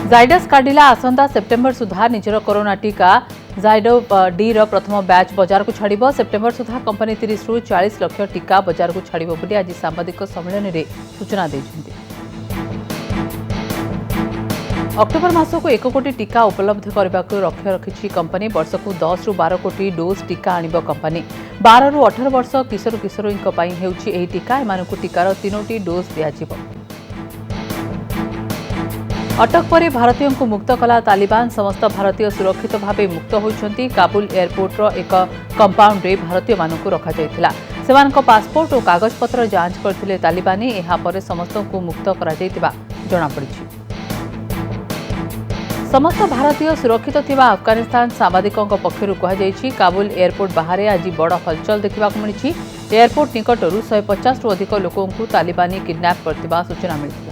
Zydus Cadila आसंता September सुधा निजर corona टीका जाइडोव D प्रथम बैच बाजार को छाड़ सेप्टेम्बर सुधा कंपनी 30 रु 40 लाख टीका बाजार को छाड़ बोली आज सांबादिक सम्मेलन में सूचना देते। अक्टोबर मास को 1 कोटी टीका उपलब्ध करने को लक्ष्य रखी कंपनी वर्ष को 10 रु 12 कोटी डोज टीका आणिब कंपनी 12 रु 18 वर्ष किशोर किशोरी होउछि टीका एमानकु टीकार 3टी डोज दियाजिब। अटक पर भारतीयों को मुक्त कला तालिबान समस्त भारतीय सुरक्षित भाव मुक्त होती काबुल एयरपोर्टर एक कंपाउंड रे भारतीय मानक रखा सेमानक पासपोर्ट और कागजपत्र जांच करथिले तालिबानी एहापर समस्त को मुक्त करा जଣାपड़ी। समस्त भारतीय सुरक्षित थिबा अफगानिस्तान सांबादिकों पक्षर कहुई काबुल एयरपोर्ट बाहर आज बड़ हलचल देखा मिली। एयरपोर्ट निकटरू 150 रु अधिक लोकों तालिबानी किडनैप करथिबा सूचना मिली।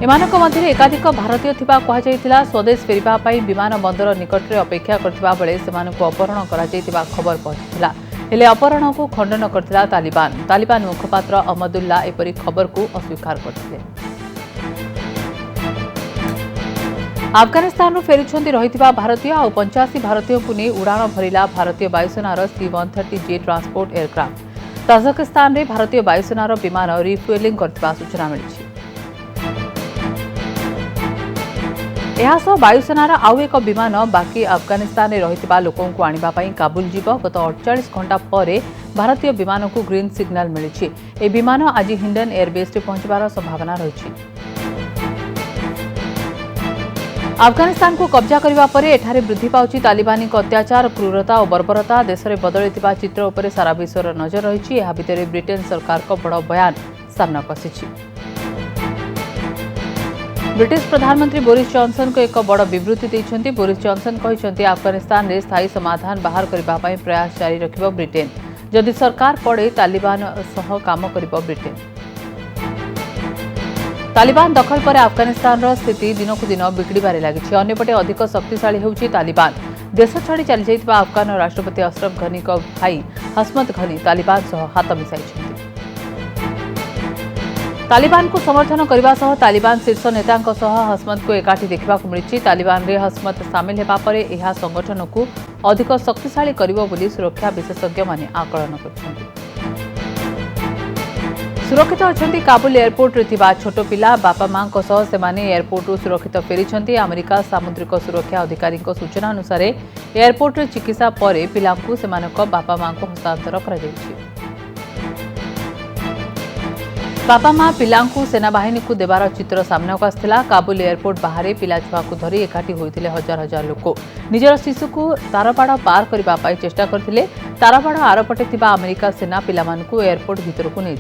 एमानक मध्य एकाधिक भारतीय थिबा कहुला स्वदेश फेरिबा पई विमान बंदर निकट में अपेक्षा करथिबा बेले सेमानकु अपहरण करा जायतिबा खबर पहुंचीला हेले अपहरण को खंडन करथिला तालिबान। तालिबान मुखपात्र अहमदुल्लाह एपरी खबर को अस्वीकार करथिले। अफगानिस्तान फेरुछंती रहितिबा भारतीय और 85 भारतीयों को नहीं उड़ाण भरिला भारतीय वायुसेनार C-130J ट्रांसपोर्ट एयरक्राफ्ट। ताजिकिस्तान रे भारतीय वायुसेनार विमान रिफ्युएलिंग करथिबा सूचना मिली। एहासह वायुसेनार आउ एक विमान बाकी अफगानिस्तान में रहितिबा लोकों को आनिबा पई काबुल जीव गत 48 घंटा पर भारतीय विमान को ग्रीन सिग्नल मिली। ए विमान आज हिंडन एयरबेस पहुंचबार संभावना रही। अफगानिस्तान को कब्जा करने पर एठारे वृद्धि पाउछि तालिबानी अत्याचार क्रूरता और बर्बरता। देश में बदलता चित्र उपर सारा विश्वर नजर रही। यह भितर ब्रिटेन सरकार को बड़ बयान सामना आसी। ब्रिटिश प्रधानमंत्री बोरिस जॉनसन को एक बड़ विवृत्ति देइछन्ति। बोरिस जॉनसन कहिछन्ति अफगानिस्तान में स्थायी समाधान बाहर करने प्रयास जारी रखिब ब्रिटेन। जदि सरकार पड़े तालिबान सह काम करिब ब्रिटेन। तालिबान दखल पर अफगानिस्तान स्थिति दिनकु दिन बिगड़बार लगी। अन्यपटे अधिक शक्तिशाली होउछि तालिबान। देश छाड़ी चली जाइतिबा अफगान राष्ट्रपति अशरफ घनी को भाई हसमत घनी तालिबान सह हाथ मिसाइछन्ति। तालिबान को समर्थन करने सह तालिबान शीर्ष नेतांक सह हसमत को एकाठी देखा मिली। तालिबान रे हसमत सामिल हेबा परे एहा संगठन को अधिक शक्तिशाली करिबो बोली सुरक्षा विशेषज्ञ माने आकलन करछन्ति। सुरक्षित अछन्ति काबुल एयरपोर्ट रे थिबा छोट पिला बापा मां को सह सेमाने एयरपोर्ट सुरक्षित फेरिछन्ति। अमेरिका सामुद्रिक सुरक्षा अधिकारी सूचना अनुसार एयरपोर्ट रे चिकित्सा परे पिलांकु सेमानक बापा मां को हस्तांतर करा जायछि। बापा मां पिलांकु सेनाबाहिनी को देवार चित्र सामना को आसला। काबुल एयरपोर्ट बाहर पिला छुआ को धरी एकाठी होते हजार हजार लोक निजर शिशु को तारबाड़ पार करने चेष्टा करते। तारबाड़ आरपटे थिबा अमेरिका सेना पिलामानकु एयरपोर्ट भीतर को नहीं।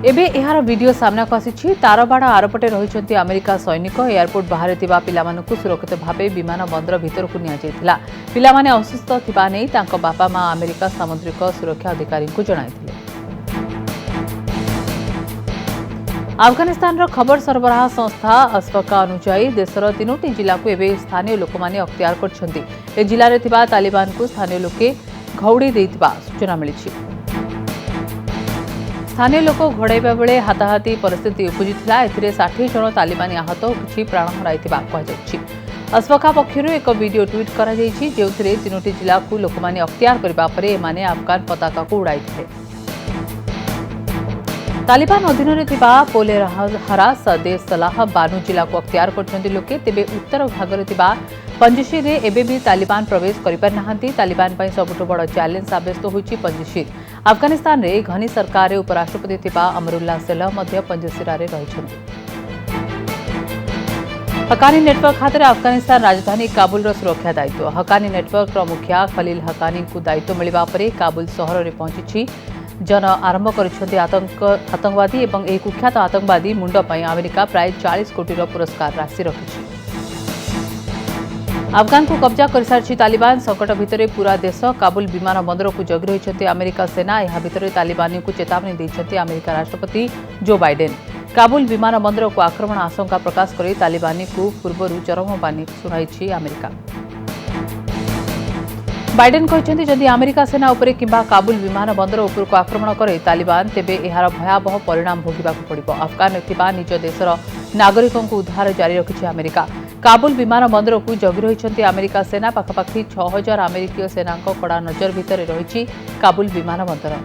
एबे एहार वीडियो सामना को आसी। तारबाड़ आरपटे रही अमेरिका सैनिक एयरपोर्ट बाहर थिबा पिलामानकु सुरक्षित भावे विमान बंदर भीतर को निया पिलामाने असुस्थ थिबा नै तांको बापा मां अमेरिका सामुद्रिक सुरक्षा अधिकारी को जणाइथिले। अफगानिस्तान खबर सरबराह संस्था अस्फका अनुसार देशर 3टी जिला को एवं स्थानीय लोक माने अख्तियार करछन्ति। ए जिले में थिबा तालिबान को स्थानीय लोके घौड़ी देइतिबा सूचना मिली। स्थानीय लोक घोड़ाइबा बेले हाथाहाथी परिस्थिति उपजिथिला। एथिरे 60 जन तालिबानी आहत और किछि प्राण हराइतिबा कहुछि। अस्फका पक्षर एक वीडियो ट्वीट करा जायछि जेउथिरे 3टी जिला को लोक माने अख्तियार करबा परे एमाने अफगान पताका को उड़ाइथिले। तालिबान अधीन में थिबा पोलेर हरास दे सलाह बानू जिला को अख्तियार करछन्ति लोके। तेबे उत्तर भाग में थिबा पंजशीर रे एबे भी तालिबान प्रवेश करिपार नाहंती। तालिबान पई सबुठ बड़ चैलेंज साब्यस्त होइछि पंजशीर। अफगानिस्तान रे घनी सरकार उपराष्ट्रपति थिबा अमरुल्लाह सलह मध्य पंजशीर रे रहिछन्ति। हकानी नेटवर्क खातिर अफगानिस्तान राजधानी काबुल सुरक्षा दायित्व। हकानी नेटवर्क मुखिया खलील हकानी को दायित्व मिलवा परे काबुल सहर में पहुंची जन आरंभ कर आतंकवादी एवं एक कुख्यात आतंकवादी मुंड पर अमेरिका प्राय 40 कोटी पुरस्कार राशि रखी। अफगान को कब्जा कर सारी तालिबान संकट भितर पूरा देश काबुल विमान बंदर को जगी रही अमेरिका सेना। यह भितर तालिबानी को चेतावनी देते अमेरिका राष्ट्रपति जो बाइडेन। काबुल विमान बंदर को आक्रमण आशंका प्रकाश कर तालिबानी को पूर्व चरम बानी शुणाई अमेरिका। बाइडेन कहते जदि अमेरिका सेना उपरे किंबा काबुल विमान बंदर उपरको आक्रमण करे तालिबान तेबे एहार भयावह परिणाम भोगिबाकु पड़िबो। अफगान थिबा निज देशर नागरिकों उद्धार जारी रखिछि अमेरिका। काबुल विमान बंदर को जगि रहिछन्ति अमेरिका सेना। पाखापाखि 6000 अमेरिकीय सेना कड़ा नजर भितर रही काबुल विमान बंदर।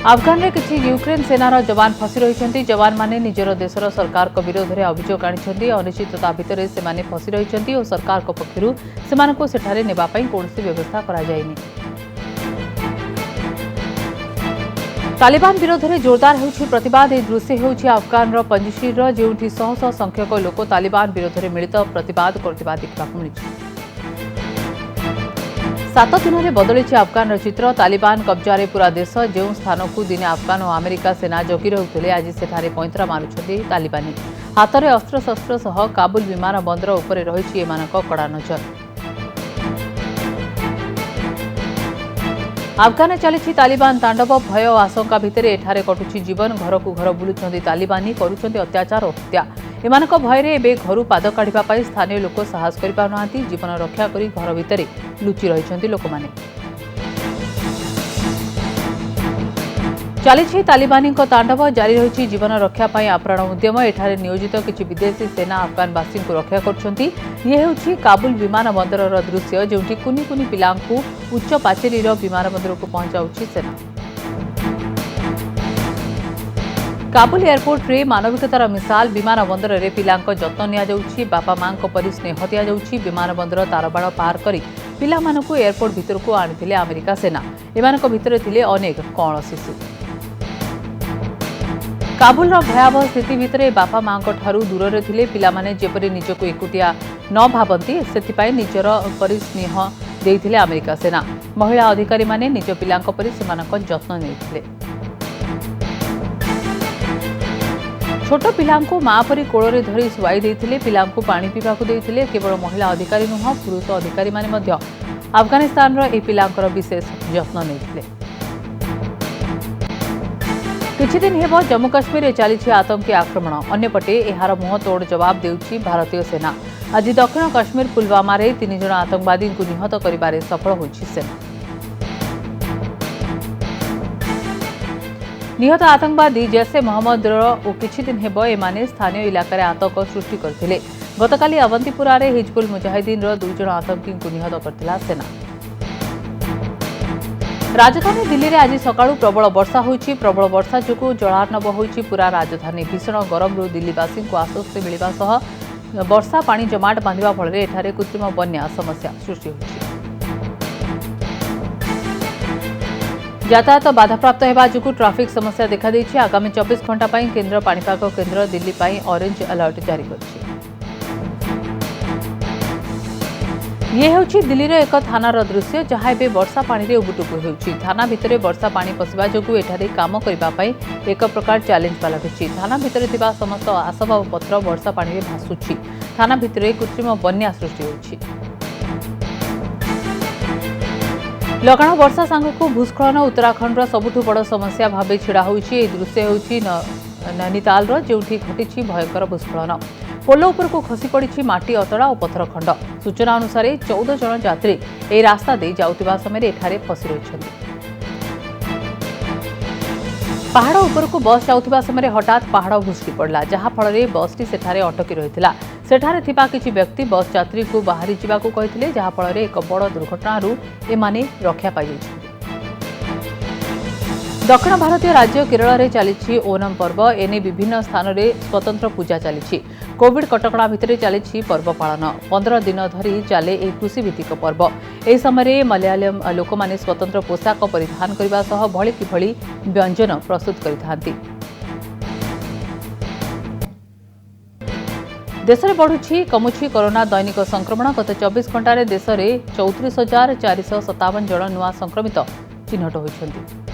अफगान में किसी यूक्रेन सेनार जवान फसी रही। जवान माने निजर देशर सरकार विरोध में अभियोग आनी अनिश्चितता भितर से फसी रही और सरकार पक्षर से सेठारे नेबापई कौनसी व्यवस्था करा जायनि। तालिबान विरोध में जोरदार होउछि प्रतिवाद। यह दृश्य होउछि अफगान पंजशीर जोठी शह शह संख्यक लोक तालिबान विरोध में मिलित प्रतिवाद करथिबा देखिबाकु मिलिछि। 7 दिन में बदली अफगान चित्र। तालिबान कब्जारे पूरा देश। जो स्थान को दिने अफगान और अमेरिका सेना जगि रहुथिले आज सेठारे पैंतरा मारुछन्ति तालिबानी। हाथ में अस्त्रशस्त्र सह काबुल विमान बंदर उपरे रहिछि एमानक कड़ा नजर। अफगान चली तालिबान तांडव। भय और आशंका भितर एठारे कटुछि जीवन। घर को घर बुलुछन्ति तालिबानी करुछन्ति अत्याचार और हत्या। एमानक भयरे एबे घरु पाद काढिबा पाई स्थानीय लोक साहस करि पाउनाहांती। जीवन रक्षा करी घर भितर लुचि रहिछन्ति लोकमाने। चली तालिबानी तांडव जारी रही। जीवन रक्षा पाई आप्राण उद्यम। एठारे नियोजित किछि विदेशी सेना अफगानवासी को रक्षा करछन्ति। ये हेउछि काबुल विमान बंदरर दृश्य जोंठी कुनी कुनी पिलांकु उच्च पाचेरीर विमान बंदर को पहुंचाउछि सेना। काबुल एयरपोर्ट रे मानविकतार मिसाल। विमान बंदर रे पिलांक जत्न निया जाउछि। बापा मां को परि स्नेह दिया जाउछि। विमान बंदर तारबाड़ पार करी पिला मानकु एयरपोर्ट भितर को आनिथिले अमेरिका सेना। एमानक भितर थिले अनेक कण शिशु। काबुल भयावह स्थिति भितर बापा मां ठारू दूर रे थिले पिला माने जेपरि निजको एकुटिया न भाबंती सेतिपाई निजर परि स्नेह देइथिले अमेरिका सेना। महिला अधिकारी माने निज पिलांक परि सेमानक जत्न नेइथिले। छोट पिलांकु मां परी कोଳରେ धरी सुवाई देइथिले। पिलांकु पानी पीबाकु देइथिले। केवल महिला अधिकारी नुह पुरुष अधिकारी माने मध्य अफगानिस्तान रो ए पिलांकर विशेष जत्न नेइथिले। किछि दिन हेबो जम्मू काश्मीर रे चली आतंकी आक्रमण। अन्यपटे एहार मुह तोड़ जवाब देउछि भारतीय सेना। आज दक्षिण काश्मीर पुलवामा रे 3 जण आतंकवादी को निहत करिबारे सफल होइछि सेना। निहत आतंकवादी जैसे मोहम्मद और किछि दिन हेबो एमाने स्थानीय इलाका आतंक सृष्टि करथिले। गतकाली अवंतीपुरा रे हिजबुल मुजाहिदीन 2 जण आतंकी को निहत करथिला सेना। राजधानी दिल्ली रे आज सकाळु प्रबल वर्षा होइछि। प्रबल वर्षा जोगु जलार्णव होइछि पूरा राजधानी। भीषण गरम रु दिल्लीवासी को आश्वस्ति मिलिबा सह वर्षा पानी जमाट बांधिबा फल एठारे कृत्रिम बन्या समस्या सृष्टि होइछि। यातायात बाधाप्राप्त होगा जो ट्राफिक समस्या देखा देछि। आगामी 24 घंटा पर केन्द्र पाणीपाग केन्द्र दिल्ली पर ऑरेंज अलर्ट जारी कर। ये होछि दिल्लीर एक थानार दृश्य जहाँ एवं वर्षा पानी उबुटुबु होछि। थाना भितर वर्षा पानी पशिबा जोगु एठारे काम करिबा पई एक प्रकार चैलेंज वाला रहिछि। थाना भितर थिबा समस्त आसबाब पत्र वर्षा पानी रे भासुछि। थाना भितर कृत्रिम बन्या सृष्टि होछि। लगाण वर्षा सांगक भूस्खलन उत्तराखंड सबुठु बड़ समस्या भाव छिड़ा होइछि। दृश्य होइछि नैनीताल जोठी घटी भयंकर भूस्खलन। पोल उपर को खसी पड़ी माटी अतड़ा और पत्थर खंड। सूचना अनुसार 14 जन यात्री यह रास्ता दे जाउतिबा समय एठारे फसी रहिछन्ति। पहाड़ उपर को बस जाउतिबा समय हठात पहाड़ भुसकी पड़ला जहाँ फल बसटी सेठारे अटकी रहिथिला। सेठारे थिबा किछि व्यक्ति बस यात्री को बाहरी जिबाकू कहिथिले जहाँ फल एक बड़ दुर्घटनारू एमाने रक्षा पाई जाइछन्ति। दक्षिण भारतीय राज्य केरल में चली ओणम पर्व। एने विभिन्न स्थान में स्वतंत्र पूजा चली। कोविड कटकणा भितर चली पर्व पालन। 15 दिन धरी चले एक कृषिभित्तिक पर्व। यह समय मलयालम लोक माने स्वतंत्र पोशाक परिधान करने सह भली कि भली व्यंजन प्रस्तुत करिथांती। देश में बढ़ुछि कमुछि कोरोना दैनिक संक्रमण। गत 24 घंटे देश में 34,457 जन नुआ संक्रमित चिन्हट होइछन्ति।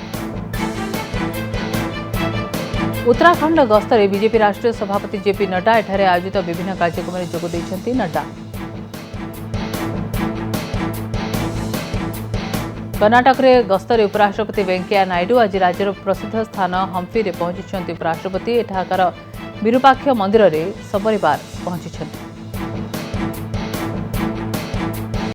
उत्तराखंड गस्तरे बीजेपी राष्ट्रीय सभापति जेपी नड्डा एठारे आयोजित विभिन्न कार्यक्रम में जोग देइछन्ति। नड्डा कर्नाटक में गस्तरे उपराष्ट्रपति वेंकैया नायडू आज राज्यर प्रसिद्ध स्थान हम्पी रे पहुंची। उपराष्ट्रपति एठाकार विरूपाक्ष मंदिर में सपरिवार पहुंची।